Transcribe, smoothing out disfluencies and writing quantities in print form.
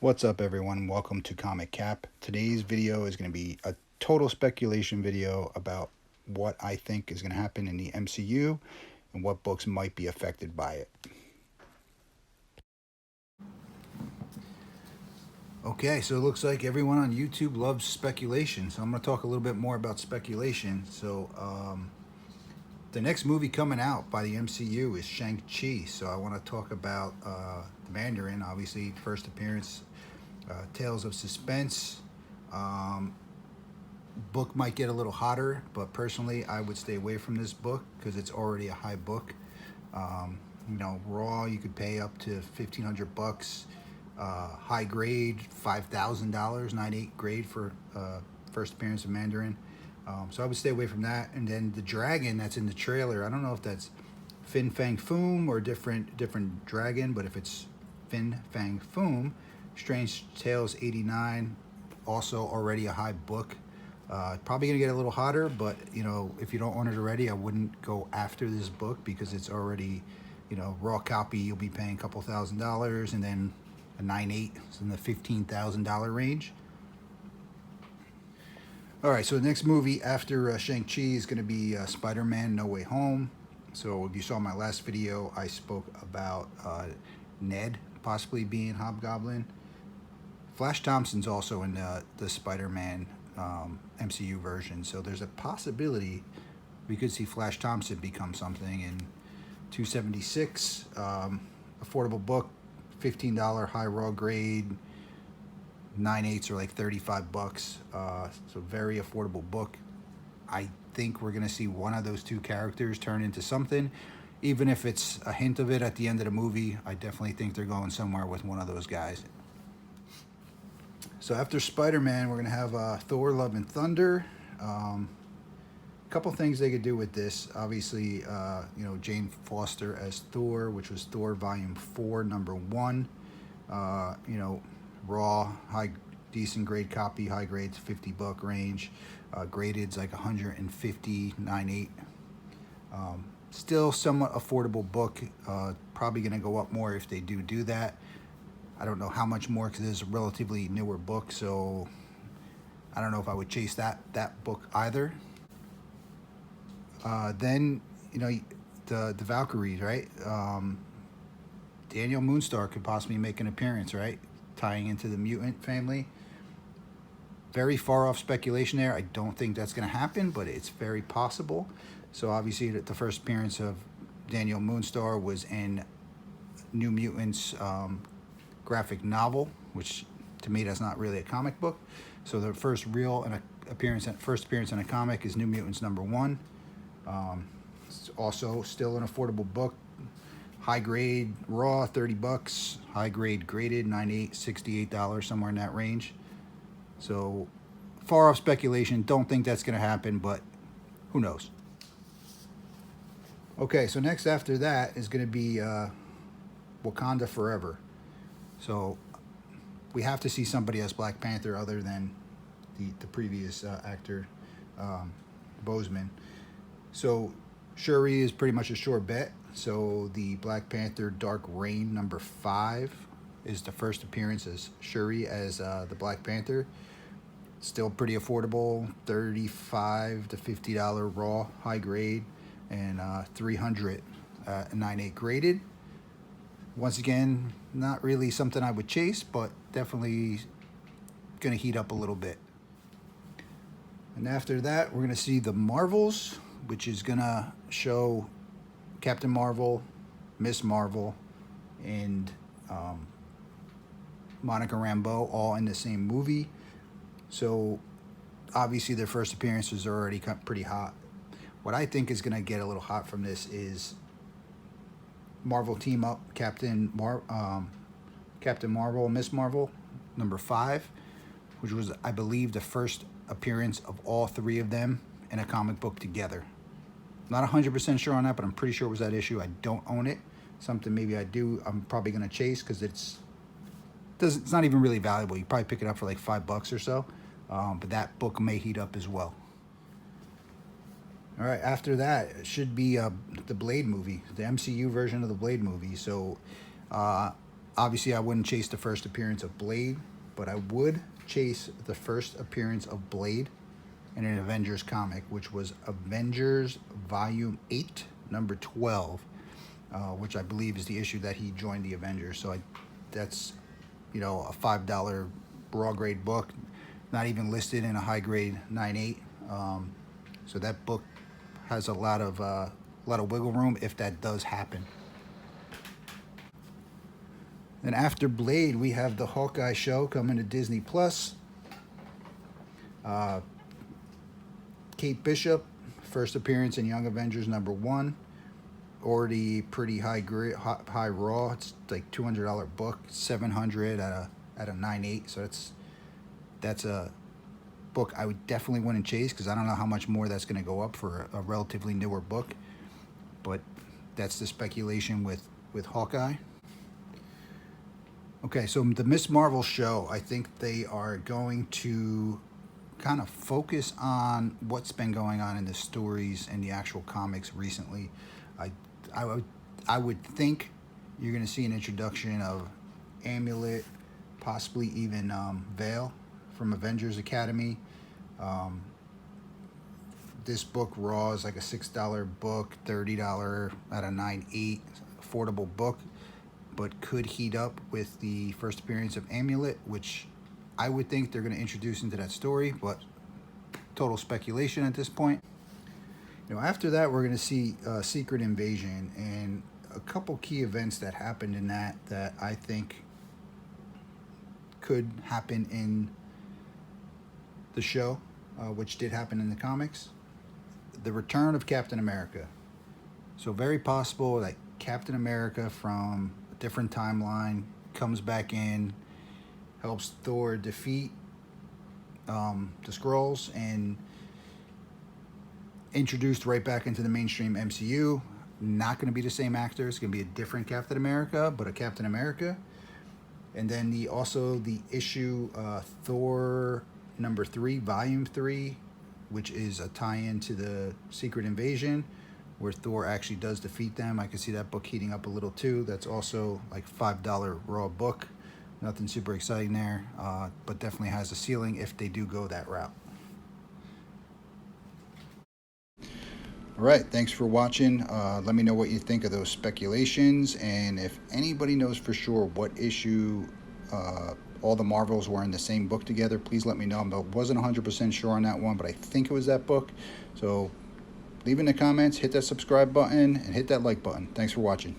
What's up, everyone? Welcome to Comic Cap. Today's video is going to be a total speculation video about what I think is going to happen in the MCU and what books might be affected by it. Okay, so it looks like everyone on YouTube loves speculation, so I'm going to talk a little bit more about speculation. The next movie coming out by the MCU is ShangChi, so I want to talk about the Mandarin, obviously, first appearance, Tales of Suspense. Book might get a little hotter, but personally, I would stay away from this book because it's already a high book. Raw, you could pay up to $1,500. High grade, $5,000, 9/8 grade for first appearance of Mandarin. So I would stay away from that. And then the dragon that's in the trailer, I don't know if that's Fin Fang Foom or different dragon, but if it's Fin Fang Foom, Strange Tales 89, also already a high book. Probably gonna get a little hotter, but if you don't own it already, I wouldn't go after this book because it's already, raw copy. You'll be paying a couple $1,000s, and then a 9/8 is in the $15,000 range. All right, so the next movie after Shang-Chi is going to be SpiderMan No Way Home. So if you saw my last video, I spoke about Ned possibly being Hobgoblin. Flash Thompson's also in the Spider-Man MCU version, so there's a possibility we could see Flash Thompson become something in 276. Affordable book, $15 high raw grade. 9/8 are like $35. So very affordable book. I think we're gonna see one of those two characters turn into something, even if it's a hint of it at the end of the movie. I definitely think they're going somewhere with one of those guys. So after Spider-Man, we're gonna have Thor: Love and Thunder. Couple things they could do with this. Obviously, Jane Foster as Thor, which was Thor Volume 4, number 1. Raw, high, decent grade copy, high grades, $50 range. Graded's like 150, 9/8. Still somewhat affordable book. Probably gonna go up more if they do that. I don't know how much more because it's a relatively newer book, so I don't know if I would chase that book either. Then the Valkyries, right? Daniel Moonstar could possibly make an appearance, right? Tying into the mutant family. Very far off speculation there. I don't think that's going to happen, but it's very possible. So obviously the first appearance of Daniel Moonstar was in New Mutants graphic novel, which to me that's not really a comic book. So the first real appearance in a comic is New Mutants number 1. It's also still an affordable book. High grade raw, $30. High grade graded, 9/8, $68, somewhere in that range. So far off speculation. Don't think that's going to happen, but who knows? Okay, so next after that is going to be Wakanda Forever. So we have to see somebody as Black Panther other than the previous actor, Boseman. So Shuri is pretty much a sure bet. So the Black Panther Dark Reign number 5 is the first appearance as Shuri as the Black Panther. Still pretty affordable, $35 to $50 raw, high grade, and $300 9/8 graded. Once again, not really something I would chase, but definitely gonna heat up a little bit. And after that, we're gonna see the Marvels, which is gonna show Captain Marvel, Miss Marvel, and Monica Rambeau all in the same movie. So obviously their first appearances are already pretty hot. What I think is going to get a little hot from this is Marvel team up Captain Marvel, Miss Marvel, number 5, which was, I believe, the first appearance of all 3 of them in a comic book together. Not 100% sure on that, but I'm pretty sure it was that issue. I don't own it. Something maybe I do. I'm probably going to chase because it's not even really valuable. You probably pick it up for like $5 or so. But that book may heat up as well. All right, after that, it should be the Blade movie, the MCU version of the Blade movie. So Obviously, I wouldn't chase the first appearance of Blade, but I would chase the first appearance of Blade in an Avengers comic, which was Avengers Volume 8, number 12, which I believe is the issue that he joined the Avengers. So that's, a $5 raw grade book, not even listed in a high grade 9.8. So that book has a lot of wiggle room if that does happen. Then after Blade, we have the Hawkeye show coming to Disney Plus. Kate Bishop, first appearance in Young Avengers number 1. Already pretty high raw. It's like $200 book, $700 at a 9.8. So that's a book I would definitely wouldn't chase, because I don't know how much more that's going to go up for a relatively newer book. But that's the speculation with Hawkeye. Okay, so the Miss Marvel show, I think they are going to kind of focus on what's been going on in the stories and the actual comics recently. I would think you're going to see an introduction of Amulet, possibly even Veil from Avengers Academy. This book raw is like a $6 book, $30 at a 9.8, affordable book, but could heat up with the first appearance of Amulet, which I would think they're going to introduce into that story, but total speculation at this point. After that, we're going to see Secret Invasion, and a couple key events that happened in that I think could happen in the show, which did happen in the comics. The return of Captain America. So very possible that Captain America from a different timeline comes back in, helps Thor defeat the Skrulls, and introduced right back into the mainstream MCU. Not going to be the same actor. It's going to be a different Captain America, but a Captain America. And then also the issue Thor number 3, volume 3, which is a tie-in to the Secret Invasion, where Thor actually does defeat them. I can see that book heating up a little too. That's also like $5 raw book. Nothing super exciting there, but definitely has a ceiling if they do go that route. All right, thanks for watching. Let me know what you think of those speculations, and if anybody knows for sure what issue all the Marvels were in the same book together, please let me know. I wasn't 100% sure on that one, but I think it was that book. So leave in the comments, hit that subscribe button, and hit that like button. Thanks for watching.